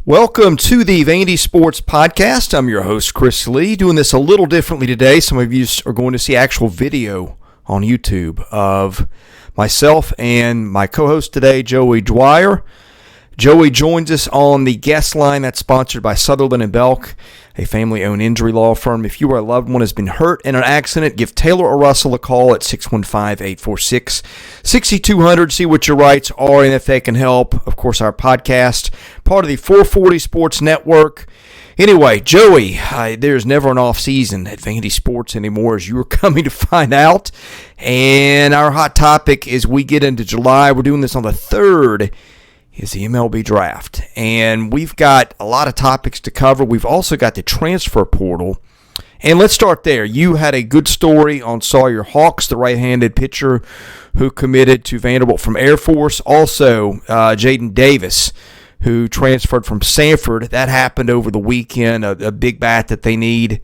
Welcome to the Vandy Sports Podcast. I'm your host, Chris Lee, doing this a little differently today. Some of you are going to see actual video on YouTube of myself and my co-host today, Joey Dwyer. Joey joins us on the guest line that's sponsored by Sutherland & Belk, a family-owned injury law firm. If you or a loved one has been hurt in an accident, give Taylor or Russell a call at 615-846-6200. See what your rights are and if they can help. Of course, our podcast, part of the 440 Sports Network. Anyway, Joey, there's never an off season at Vandy Sports anymore, as you are coming to find out. And our hot topic as we get into July, we're doing this on the 3rd, is the MLB Draft. And we've got a lot of topics to cover. We've also got the transfer portal. And let's start there. You had a good story on Sawyer Hawks, the right-handed pitcher who committed to Vanderbilt from Air Force. Also, Jaylen Davis, who transferred from Samford. That happened over the weekend, a big bat that they need.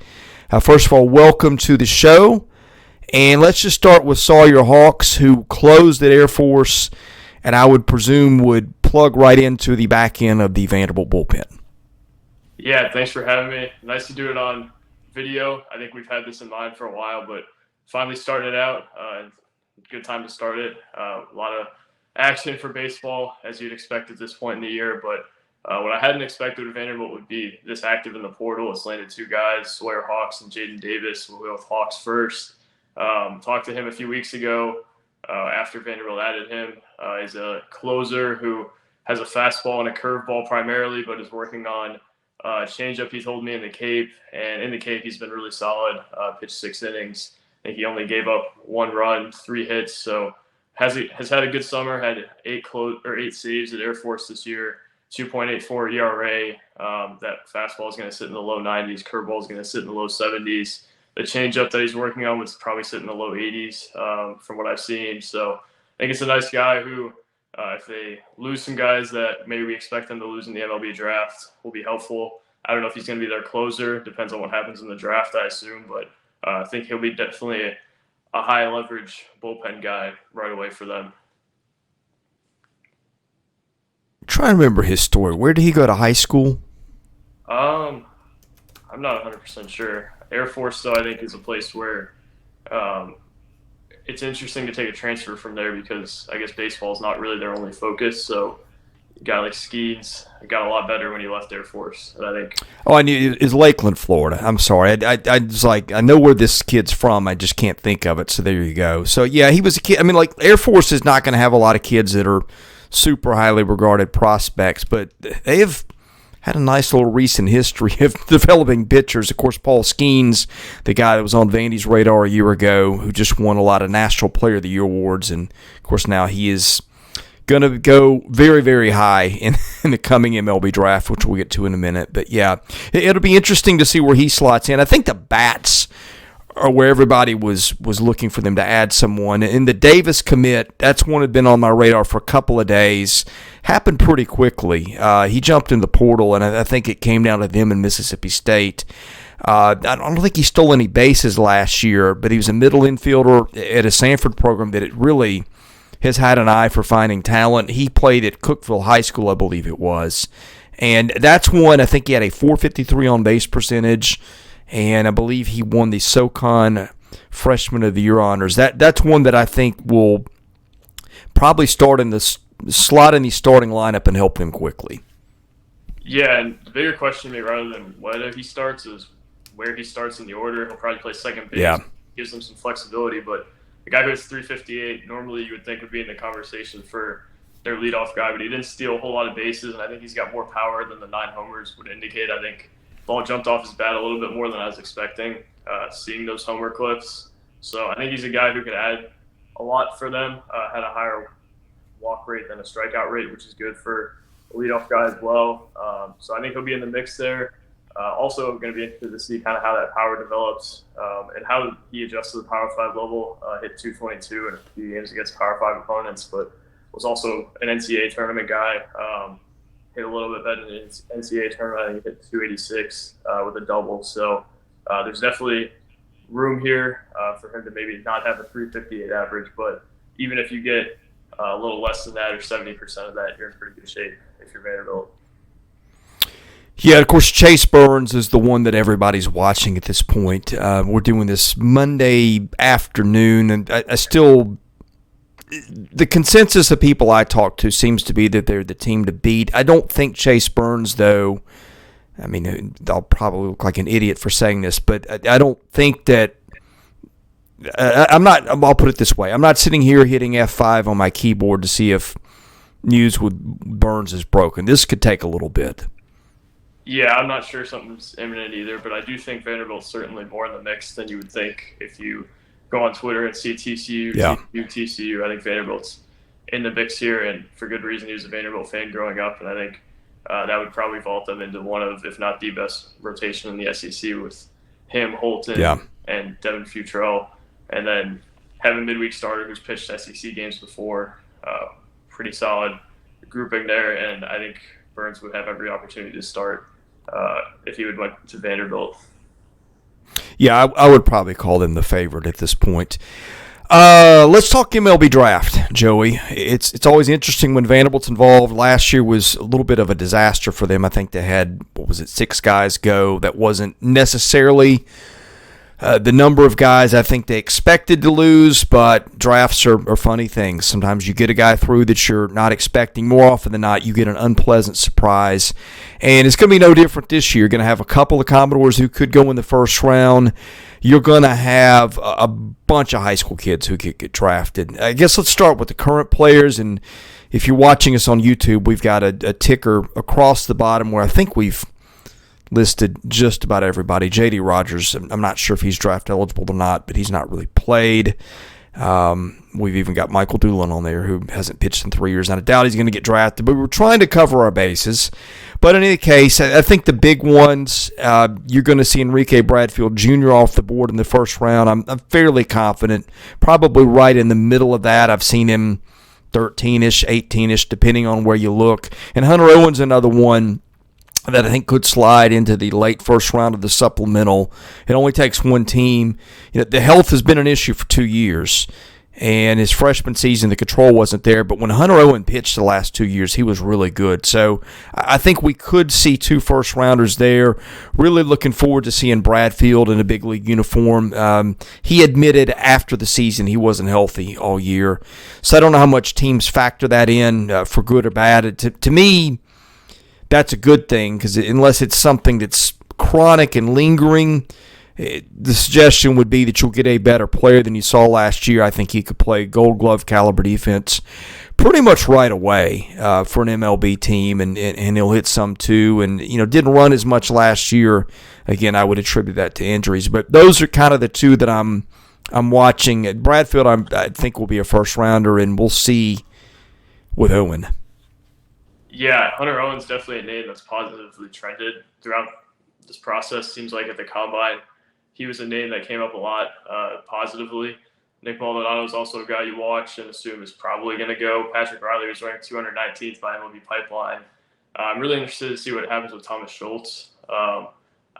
First of all, welcome to the show. And let's just start with Sawyer Hawks, who closed at Air Force, and I would presume would plug right into the back end of the Vanderbilt bullpen. Yeah, thanks for having me. Nice to do it on video. I think we've had this in mind for a while, but finally starting it out. Good time to start it. A lot of action for baseball, as you'd expect at this point in the year, but what I hadn't expected with Vanderbilt would be this active in the portal. It's landed two guys, Sawyer Hawks and Jaylen Davis. We'll go with Hawks first. Talked to him a few weeks ago after Vanderbilt added him. He's a closer who has a fastball and a curveball primarily, but is working on changeup. He told me in the Cape, and in the Cape he's been really solid. Pitched 6 innings. I think he only gave up 1 run, 3 hits. So has had a good summer. Had 8 saves at Air Force this year. 2.84 ERA. That fastball is going to sit in the low 90s. Curveball is going to sit in the low 70s. The changeup that he's working on was probably sit in the low 80s from what I've seen. So I think it's a nice guy who, if they lose some guys that maybe we expect them to lose in the MLB draft, will be helpful. I don't know if he's going to be their closer. Depends on what happens in the draft, I assume. But I think he'll be definitely a high-leverage bullpen guy right away for them. I'm trying to remember his story. Where did he go to high school? I'm not 100% sure. Air Force, though, I think is a place where it's interesting to take a transfer from there because I guess baseball is not really their only focus. So a guy like Skeens got a lot better when he left Air Force, and I think. Oh, I knew it was Lakeland, Florida. I'm sorry. I was like, I know where this kid's from. I just can't think of it. So there you go. So yeah, he was a kid. I mean, like Air Force is not going to have a lot of kids that are super highly regarded prospects, but they have had a nice little recent history of developing pitchers. Of course, Paul Skeens, the guy that was on Vandy's radar a year ago, who just won a lot of National Player of the Year awards. And, of course, now he is going to go very, very high in the coming MLB draft, which we'll get to in a minute. But, yeah, it'll be interesting to see where he slots in. I think the bats are where everybody was looking for them to add someone. And the Davis commit, that's one that had been on my radar for a couple of days. Happened pretty quickly. He jumped in the portal, and I think it came down to them in Mississippi State. I don't think he stole any bases last year, but he was a middle infielder at a Samford program that it really has had an eye for finding talent. He played at Cookeville High School, I believe it was. And that's one, I think he had a .453 on-base percentage, and I believe he won the SoCon Freshman of the Year honors. That's one that I think will probably slot in the starting lineup and help him quickly. Yeah, and the bigger question to me, rather than whether he starts, is where he starts in the order. He'll probably play second base. Yeah. Gives them some flexibility, but the guy who has 358 normally you would think would be in the conversation for their leadoff guy, but he didn't steal a whole lot of bases, and I think he's got more power than the 9 homers would indicate. I think ball jumped off his bat a little bit more than I was expecting, seeing those homer clips. So I think he's a guy who could add a lot for them. Had a higher walk rate than a strikeout rate, which is good for a leadoff guy as well. So I think he'll be in the mix there. Also going to be interested to see kind of how that power develops and how he adjusts to the Power 5 level. Hit 222 in a few games against Power 5 opponents, but was also an NCAA tournament guy. Hit a little bit better in the NCAA tournament. I think he hit 286 with a double. So there's definitely room here for him to maybe not have a 358 average, but even if you get a little less than that or 70% of that, you're in pretty good shape if you're Vanderbilt. Yeah, of course, Chase Burns is the one that everybody's watching at this point. We're doing this Monday afternoon, and I still the consensus of people I talk to seems to be that they're the team to beat. I don't think Chase Burns, though. I mean, I'll probably look like an idiot for saying this, but I don't think that. I'm not. I'll put it this way: I'm not sitting here hitting F5 on my keyboard to see if news with Burns is broken. This could take a little bit. Yeah, I'm not sure something's imminent either, but I do think Vanderbilt's certainly more in the mix than you would think if you go on Twitter and see TCU, TCU. I think Vanderbilt's in the mix here, and for good reason. He was a Vanderbilt fan growing up, and I think that would probably vault them into one of, if not the best rotation in the SEC with him, Holton, and Devin Futrell, and then have a midweek starter who's pitched SEC games before. Pretty solid grouping there, and I think Burns would have every opportunity to start if he would went to Vanderbilt. Yeah, I would probably call them the favorite at this point. Let's talk MLB Draft, Joey. It's always interesting when Vanderbilt's involved. Last year was a little bit of a disaster for them. I think they had, 6 guys go. That wasn't necessarily the number of guys I think they expected to lose, but drafts are funny things. Sometimes you get a guy through that you're not expecting. More often than not, you get an unpleasant surprise. And it's going to be no different this year. You're going to have a couple of Commodores who could go in the first round. You're going to have a bunch of high school kids who could get drafted. I guess let's start with the current players. And if you're watching us on YouTube, we've got a ticker across the bottom where I think we've listed just about everybody. J.D. Rogers, I'm not sure if he's draft eligible or not, but he's not really played. We've even got Michael Doolin on there who hasn't pitched in 3 years. And I doubt he's going to get drafted, but we're trying to cover our bases. But in any case, I think the big ones, you're going to see Enrique Bradfield Jr. off the board in the first round. I'm fairly confident, probably right in the middle of that. I've seen him 13-ish, 18-ish, depending on where you look. And Hunter Owen's another one that I think could slide into the late first round of the supplemental. It only takes one team. The health has been an issue for 2 years, and his freshman season, the control wasn't there. But when Hunter Owen pitched the last 2 years, he was really good. So I think we could see 2 first-rounders there. Really looking forward to seeing Bradfield in a big league uniform. He admitted after the season he wasn't healthy all year. So I don't know how much teams factor that in for good or bad. To me, that's a good thing, because unless it's something that's chronic and lingering, the suggestion would be that you'll get a better player than you saw last year. I think he could play Gold Glove caliber defense pretty much right away for an MLB team, and he'll hit some too. And didn't run as much last year. Again, I would attribute that to injuries, but those are kind of the 2 that I'm watching. Bradfield, I think, will be a first rounder, and we'll see with Owen. Yeah, Hunter Owen's definitely a name that's positively trended throughout this process. Seems like at the Combine, he was a name that came up a lot positively. Nick Maldonado is also a guy you watch and assume is probably going to go. Patrick Riley was ranked 219th by MLB Pipeline. I'm really interested to see what happens with Thomas Schultz. I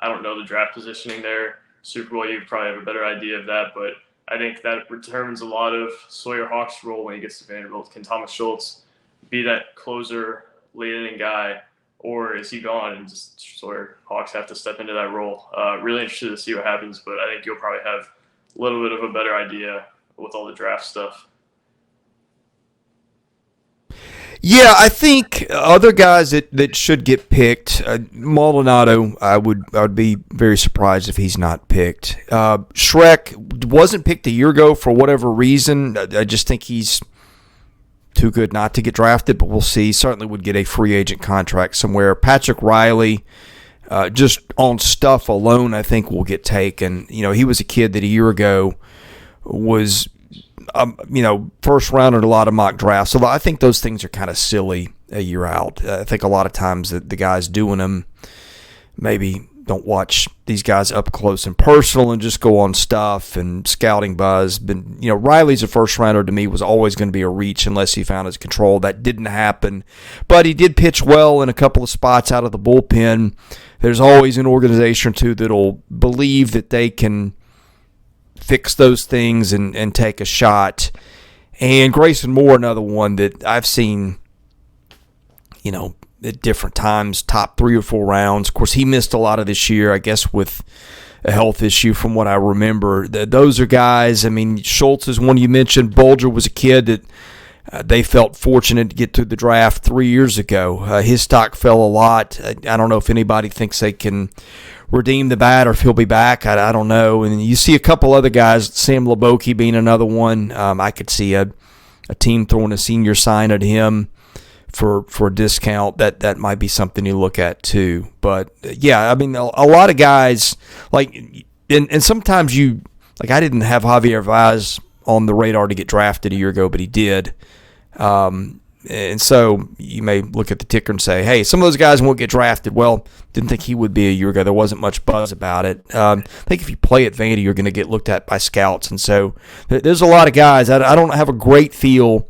don't know the draft positioning there. Super Bowl, you probably have a better idea of that, but I think that determines a lot of Sawyer Hawks' role when he gets to Vanderbilt. Can Thomas Schultz be that closer, late inning guy, or is he gone and just Sawyer Hawks have to step into that role? Really interested to see what happens, but I think you'll probably have a little bit of a better idea with all the draft stuff. Yeah, I think other guys that should get picked, Maldonado, I would be very surprised if he's not picked. Shrek wasn't picked a year ago for whatever reason. I just think he's too good not to get drafted, but we'll see. Certainly would get a free agent contract somewhere. Patrick Riley, just on stuff alone, I think will get taken. He was a kid that a year ago was, first round in a lot of mock drafts. So I think those things are kind of silly a year out. I think a lot of times that the guys doing them maybe don't watch these guys up close and personal and just go on stuff and scouting buzz. But, Riley's a first rounder to me was always going to be a reach unless he found his control. That didn't happen. But he did pitch well in a couple of spots out of the bullpen. There's always an organization or two that'll believe that they can fix those things and take a shot. And Grayson Moore, another one that I've seen, at different times, top 3 or 4 rounds. Of course, he missed a lot of this year, I guess, with a health issue from what I remember. Those are guys, I mean, Schultz is one you mentioned. Bulger was a kid that they felt fortunate to get to the draft 3 years ago. His stock fell a lot. I don't know if anybody thinks they can redeem the bat or if he'll be back. I don't know. And you see a couple other guys, Sam Leboke being another one. I could see a team throwing a senior sign at him for a discount. That might be something you look at too. But yeah, I mean, a lot of guys like, and sometimes I didn't have Javier Vaz on the radar to get drafted a year ago, but he did. And so you may look at the ticker and say, hey, some of those guys won't get drafted. Well, didn't think he would be a year ago. There wasn't much buzz about it. I think if you play at Vandy, you're going to get looked at by scouts. And so there's a lot of guys. I don't have a great feel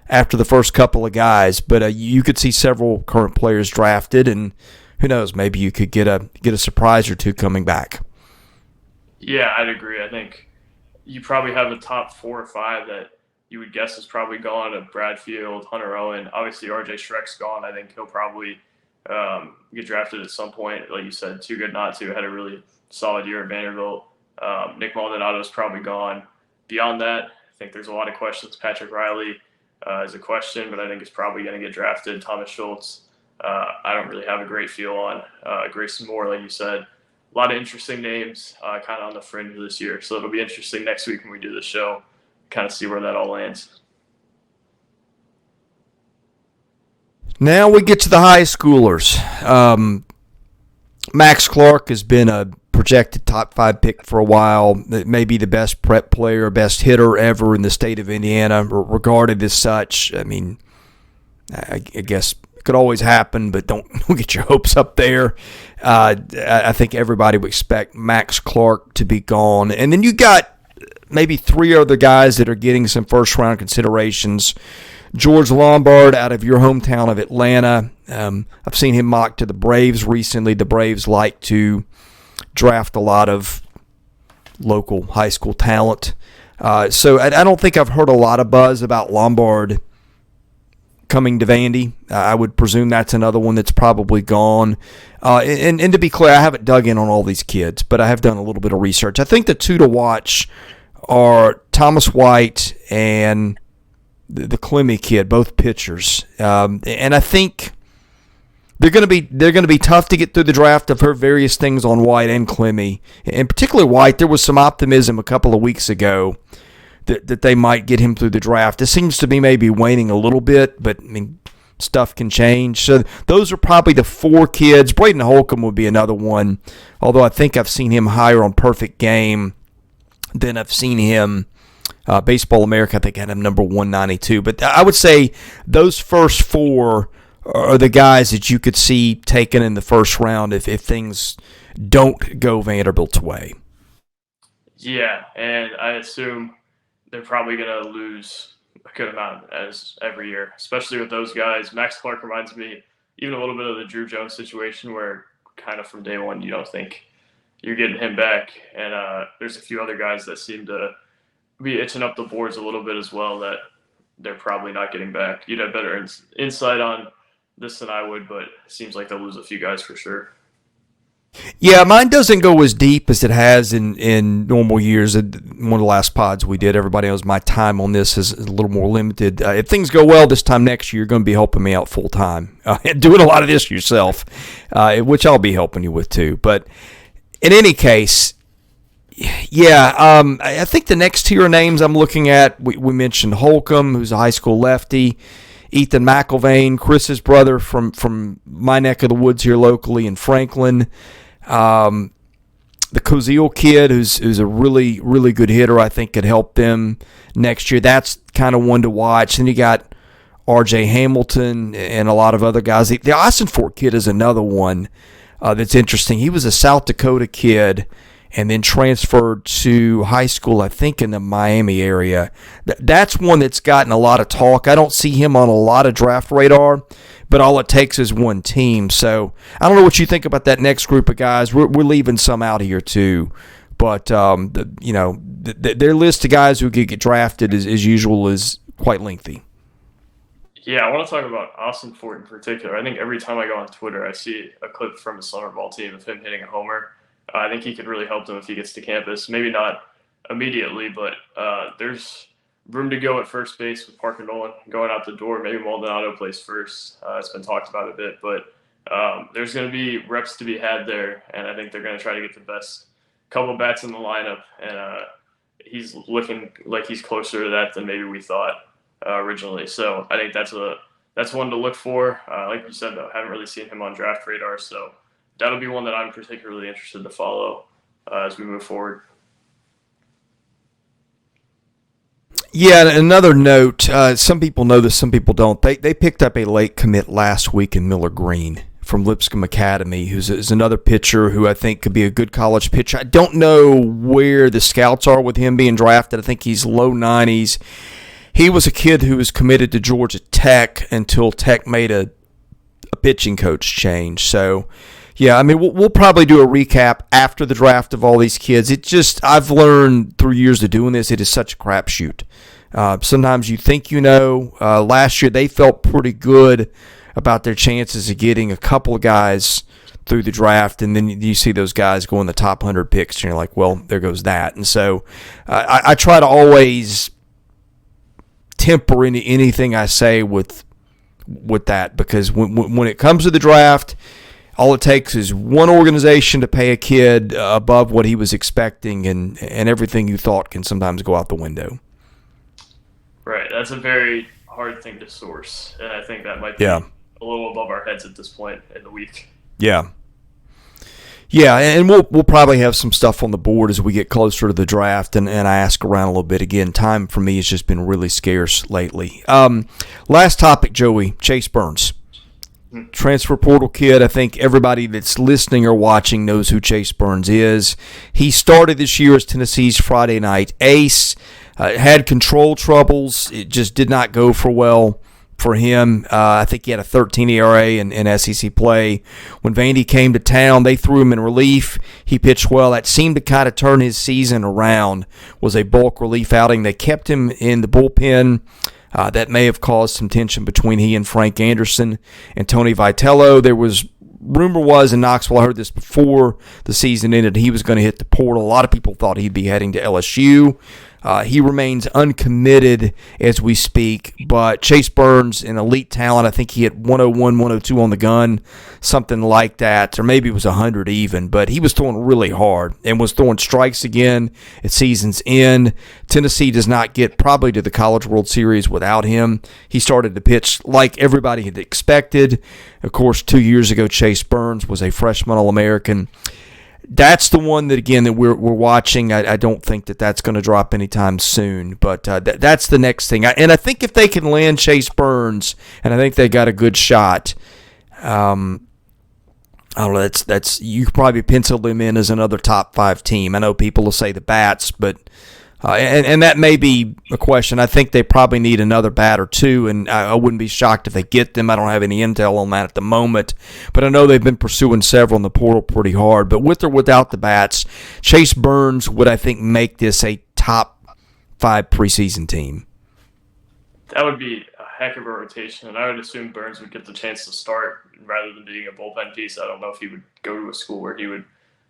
after the first couple of guys, but you could see several current players drafted, and who knows, maybe you could get a surprise or two coming back. Yeah, I'd agree. I think you probably have a top 4 or 5 that you would guess is probably gone. Of Bradfield, Hunter Owen, obviously RJ Schreck's gone. I think he'll probably get drafted at some point. Like you said, too good not to. Had a really solid year at Vanderbilt. Nick Maldonado's probably gone. Beyond that, I think there's a lot of questions. Patrick Riley is a question, but I think it's probably going to get drafted. Thomas Schultz, I don't really have a great feel on. Grayson Moore, like you said. A lot of interesting names kind of on the fringe this year. So it'll be interesting next week when we do the show, kind of see where that all lands. Now we get to the high schoolers. Max Clark has been a projected top 5 pick for a while. Maybe the best prep player, best hitter ever in the state of Indiana, regarded as such. I mean, I guess it could always happen, but don't get your hopes up there. I think everybody would expect Max Clark to be gone. And then you got maybe 3 other guys that are getting some first-round considerations. George Lombard out of your hometown of Atlanta. I've seen him mocked to the Braves recently. The Braves like to draft a lot of local high school talent. So I don't think I've heard a lot of buzz about Lombard coming to Vandy. I would presume that's another one that's probably gone. And to be clear, I haven't dug in on all these kids, but I have done a little bit of research. I think the 2 to watch are Thomas White and the Clemmy kid, both pitchers. And I think they're going to be tough to get through the draft. I've heard various things on White and Clemmy, and particularly White. There was some optimism a couple of weeks ago that they might get him through the draft. It seems to be maybe waning a little bit, but I mean, stuff can change. So those are probably the 4 kids. Braden Holcomb would be another one, although I think I've seen him higher on Perfect Game than I've seen him. Baseball America, I think, had him number 192. But I would say those first 4 are the guys that you could see taken in the first round if things don't go Vanderbilt's way. Yeah, and I assume they're probably going to lose a good amount as every year, especially with those guys. Max Clark reminds me even a little bit of the Drew Jones situation where kind of from day one you don't think you're getting him back. And there's a few other guys that seem to be itching up the boards a little bit as well that they're probably not getting back. You'd have better insight on this than I would, but it seems like they'll lose a few guys for sure. Yeah, mine doesn't go as deep as it has in normal years. One of the last pods we did, everybody knows my time on this is a little more limited. If things go well this time next year, you're going to be helping me out full time, doing a lot of this yourself, which I'll be helping you with too. But in any case, yeah, I think the next tier of names I'm looking at, we mentioned Holcomb, who's a high school lefty, Ethan McIlvain, Chris's brother from my neck of the woods here locally in Franklin. The Koziel kid, who's a really, really good hitter, I think could help them next year. That's kind of one to watch. Then you got R.J. Hamilton and a lot of other guys. The Austin Fort kid is another one that's interesting. He was a South Dakota kid and then transferred to high school, I think, in the Miami area. That's one that's gotten a lot of talk. I don't see him on a lot of draft radar, but all it takes is one team. So I don't know what you think about that next group of guys. We're leaving some out here too, but their list of guys who could get drafted as usual is quite lengthy. Yeah, I want to talk about Austin Fort in particular. I think every time I go on Twitter, I see a clip from a summer ball team of him hitting a homer. I think he could really help them if he gets to campus. Maybe not immediately, but there's room to go at first base with Parker Nolan going out the door. Maybe Maldonado plays first. It's been talked about a bit, but there's going to be reps to be had there, and I think they're going to try to get the best couple bats in the lineup. And he's looking like he's closer to that than maybe we thought originally. So I think that's one to look for. Like you said, though, haven't really seen him on draft radar, so that'll be one that I'm particularly interested to follow as we move forward. Yeah, another note, some people know this, some people don't. They picked up a late commit last week in Miller Green from Lipscomb Academy, who's another pitcher who I think could be a good college pitcher. I don't know where the scouts are with him being drafted. I think he's low 90s. He was a kid who was committed to Georgia Tech until Tech made a pitching coach change. So, yeah, I mean, we'll probably do a recap after the draft of all these kids. I've learned through years of doing this, it is such a crapshoot. Sometimes you think you know. Last year they felt pretty good about their chances of getting a couple of guys through the draft, and then you see those guys go in the top 100 picks, and you're like, well, there goes that. And so I try to always temper anything I say with that, because when it comes to the draft, all it takes is one organization to pay a kid above what he was expecting, and everything you thought can sometimes go out the window. Right. That's a very hard thing to source, and I think that might be a little above our heads at this point in the week. Yeah. Yeah, and we'll probably have some stuff on the board as we get closer to the draft, and I ask around a little bit. Again, time for me has just been really scarce lately. Last topic, Joey, Chase Burns. Transfer portal kid. I think everybody that's listening or watching knows who Chase Burns is. He started this year as Tennessee's Friday night ace. Had control troubles. It just did not go for well for him. I think he had a 13 ERA in SEC play. When Vandy came to town, they threw him in relief. He pitched well. That seemed to kind of turn his season around. Was a bulk relief outing. They kept him in the bullpen. That may have caused some tension between he and Frank Anderson and Tony Vitello. There was rumor was in Knoxville, I heard this before the season ended, he was going to hit the portal. A lot of people thought he'd be heading to LSU. He remains uncommitted as we speak, but Chase Burns, an elite talent, I think he hit 101, 102 on the gun, something like that, or maybe it was 100 even, but he was throwing really hard and was throwing strikes again at season's end. Tennessee does not get probably to the College World Series without him. He started to pitch like everybody had expected. Of course, 2 years ago, Chase Burns was a freshman All-American. That's the one that, again, that we're watching. I don't think that's going to drop anytime soon, but that's the next thing. And I think if they can land Chase Burns, and I think they got a good shot, I don't know. That's you could probably pencil them in as another top 5 team. I know people will say the bats, but and that may be a question. I think they probably need another bat or two, and I wouldn't be shocked if they get them. I don't have any intel on that at the moment, but I know they've been pursuing several in the portal pretty hard. But with or without the bats, Chase Burns would, I think, make this a top 5 preseason team. That would be a heck of a rotation, and I would assume Burns would get the chance to start rather than being a bullpen piece. I don't know if he would go to a school where he would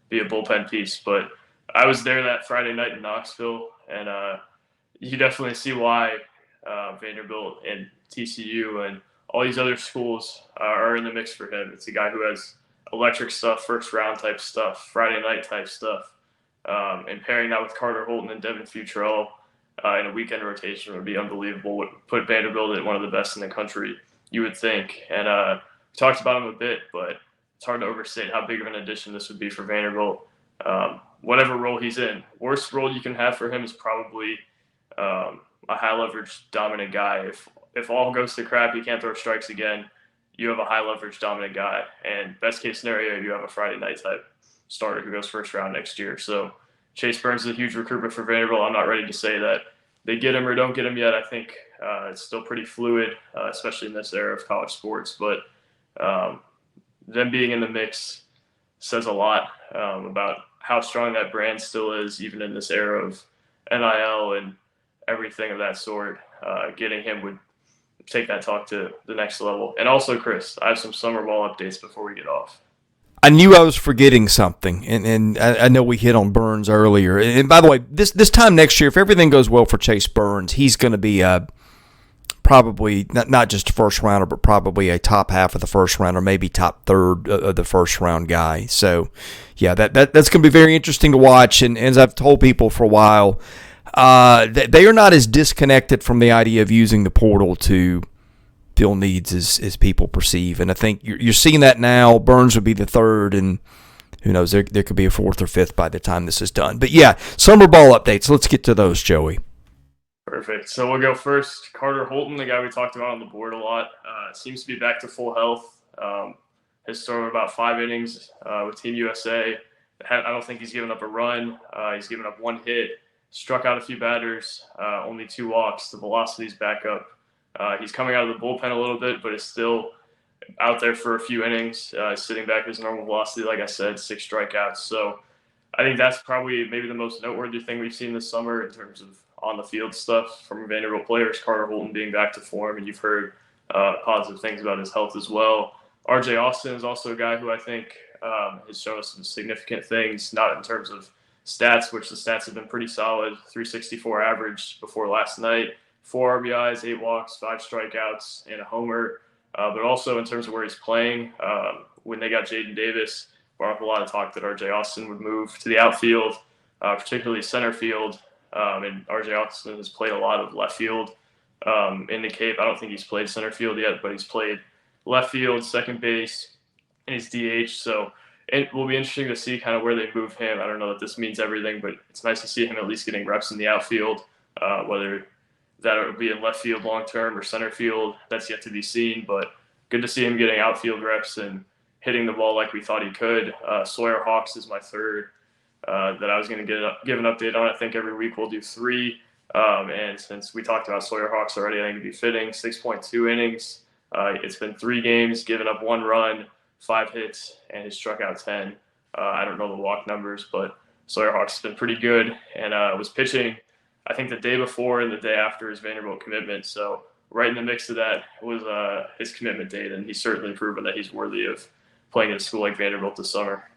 be a bullpen piece, but I was there that Friday night in Knoxville, and you definitely see why Vanderbilt and TCU and all these other schools are in the mix for him. It's a guy who has electric stuff, first-round type stuff, Friday night type stuff, and pairing that with Carter Holton and Devin Futrell in a weekend rotation would be unbelievable. Would put Vanderbilt at one of the best in the country, you would think. And we talked about him a bit, but it's hard to overstate how big of an addition this would be for Vanderbilt. Whatever role he's in, worst role you can have for him is probably a high leverage dominant guy. If all goes to crap, he can't throw strikes again, you have a high leverage dominant guy. And best case scenario, you have a Friday night type starter who goes first round next year. So Chase Burns is a huge recruitment for Vanderbilt. I'm not ready to say that they get him or don't get him yet. I think it's still pretty fluid, especially in this era of college sports. But them being in the mix says a lot about how strong that brand still is, even in this era of NIL and everything of that sort. Getting him would take that talk to the next level. And also, Chris, I have some summer ball updates before we get off. I knew I was forgetting something, and I know we hit on Burns earlier. And by the way, this time next year, if everything goes well for Chase Burns, he's going to be probably not just a first rounder, but probably a top half of the first round, or maybe top third of the first round guy. So, yeah, that's going to be very interesting to watch. And as I've told people for a while, they are not as disconnected from the idea of using the portal to fill needs as people perceive. And I think you're seeing that now. Burns would be the third, and who knows, there could be a fourth or fifth by the time this is done. But, yeah, summer ball updates. Let's get to those, Joey. Perfect. So we'll go first. Carter Holton, the guy we talked about on the board a lot, seems to be back to full health. Has thrown about 5 innings with Team USA. I don't think he's given up a run. He's given up 1 hit, struck out a few batters, only 2 walks. The velocity's back up. He's coming out of the bullpen a little bit, but is still out there for a few innings, sitting back at his normal velocity, like I said, 6 strikeouts. So I think that's probably maybe the most noteworthy thing we've seen this summer in terms of on-the-field stuff from Vanderbilt players, Carter Holton being back to form, and you've heard positive things about his health as well. R.J. Austin is also a guy who I think has shown us some significant things, not in terms of stats, which the stats have been pretty solid, 364 average before last night, 4 RBIs, 8 walks, 5 strikeouts, and a homer, but also in terms of where he's playing. When they got Jaylen Davis, brought up a lot of talk that R.J. Austin would move to the outfield, particularly center field. And R.J. Austin has played a lot of left field in the Cape. I don't think he's played center field yet, but he's played left field, second base, and he's DH. So it will be interesting to see kind of where they move him. I don't know that this means everything, but it's nice to see him at least getting reps in the outfield, whether that would be in left field long term or center field. That's yet to be seen, but good to see him getting outfield reps and hitting the ball like we thought he could. Sawyer Hawks is my third. That I was going to give an update on. I think every week we'll do 3. And since we talked about Sawyer Hawks already, I think it'd be fitting. 6.2 innings. It's been 3 games, given up 1 run, 5 hits, and he's struck out 10. I don't know the walk numbers, but Sawyer Hawks has been pretty good and was pitching, I think, the day before and the day after his Vanderbilt commitment. So right in the mix of that was his commitment date, and he's certainly proven that he's worthy of playing at a school like Vanderbilt this summer.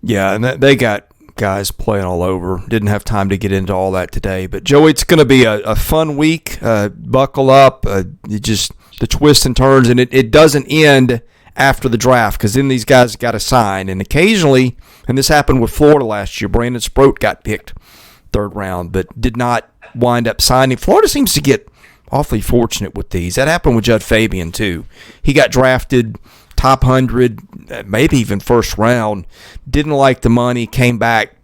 Yeah, and they got guys playing all over. Didn't have time to get into all that today. But, Joey, it's going to be a fun week. Buckle up. Just the twists and turns. And it doesn't end after the draft because then these guys got to sign. And occasionally, and this happened with Florida last year, Brandon Sproat got picked 3rd round but did not wind up signing. Florida seems to get awfully fortunate with these. That happened with Judd Fabian, too. He got drafted top 100, maybe even first round, didn't like the money, came back,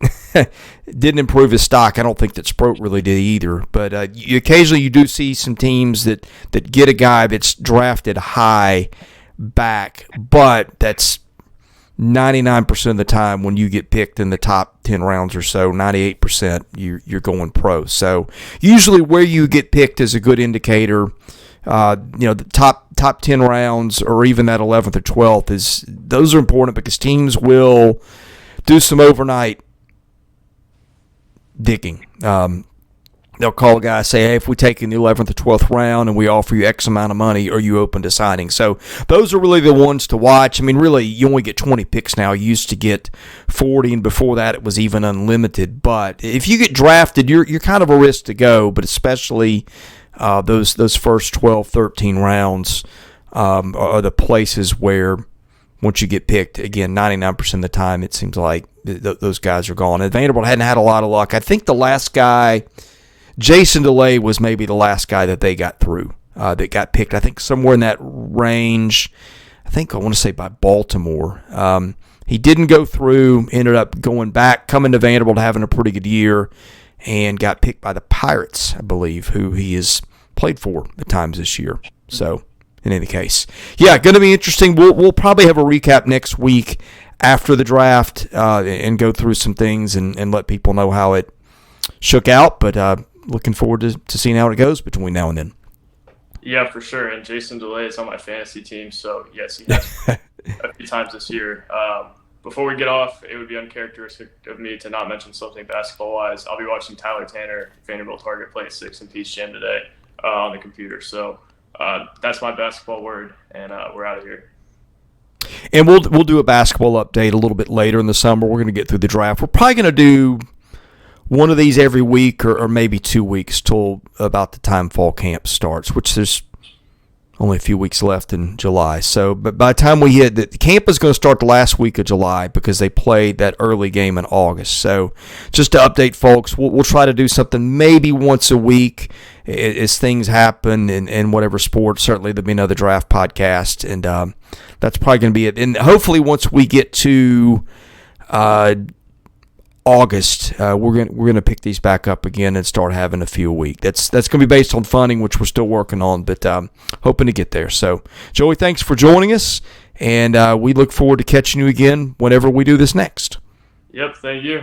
didn't improve his stock. I don't think that Sproat really did either. But occasionally you do see some teams that get a guy that's drafted high back, but that's 99% of the time when you get picked in the top 10 rounds or so, 98% you're going pro. So usually where you get picked is a good indicator. The top 10 rounds or even that 11th or 12th those are important because teams will do some overnight digging. They'll call a guy, say, hey, if we take in the 11th or 12th round and we offer you X amount of money, are you open to signing? So those are really the ones to watch. I mean, really, you only get 20 picks now. You used to get 40, and before that it was even unlimited. But if you get drafted, you're kind of a risk to go, but especially those first 12, 13 rounds are the places where once you get picked, again, 99% of the time it seems like those guys are gone. And Vanderbilt hadn't had a lot of luck. I think the last guy, Jason DeLay, was maybe the last guy that they got through, that got picked, I think somewhere in that range. I want to say by Baltimore. He didn't go through, ended up going back, coming to Vanderbilt, having a pretty good year, and got picked by the Pirates, I believe, who he has played for at times this year. So, in any case, yeah, going to be interesting. We'll probably have a recap next week after the draft and go through some things and let people know how it shook out. But looking forward to seeing how it goes between now and then. Yeah, for sure. And Jason DeLay is on my fantasy team, so yes, he has a few times this year. Before we get off, it would be uncharacteristic of me to not mention something basketball-wise. I'll be watching Tyler Tanner, Vanderbilt target, play at 6 in Peach Jam today on the computer. So That's my basketball word, and we're out of here. And we'll do a basketball update a little bit later in the summer. We're going to get through the draft. We're probably going to do one of these every week or maybe 2 weeks till about the time fall camp starts, which there's only a few weeks left in July. So, but by the time we hit, the camp is going to start the last week of July because they played that early game in August. So, just to update folks, we'll try to do something maybe once a week as things happen in whatever sport. Certainly, there'll be another draft podcast, and that's probably going to be it. And hopefully, once we get to August, we're going to pick these back up again and start having a few a week. That's going to be based on funding, which we're still working on, but hoping to get there. So, Joey, thanks for joining us, and we look forward to catching you again whenever we do this next. Yep, thank you.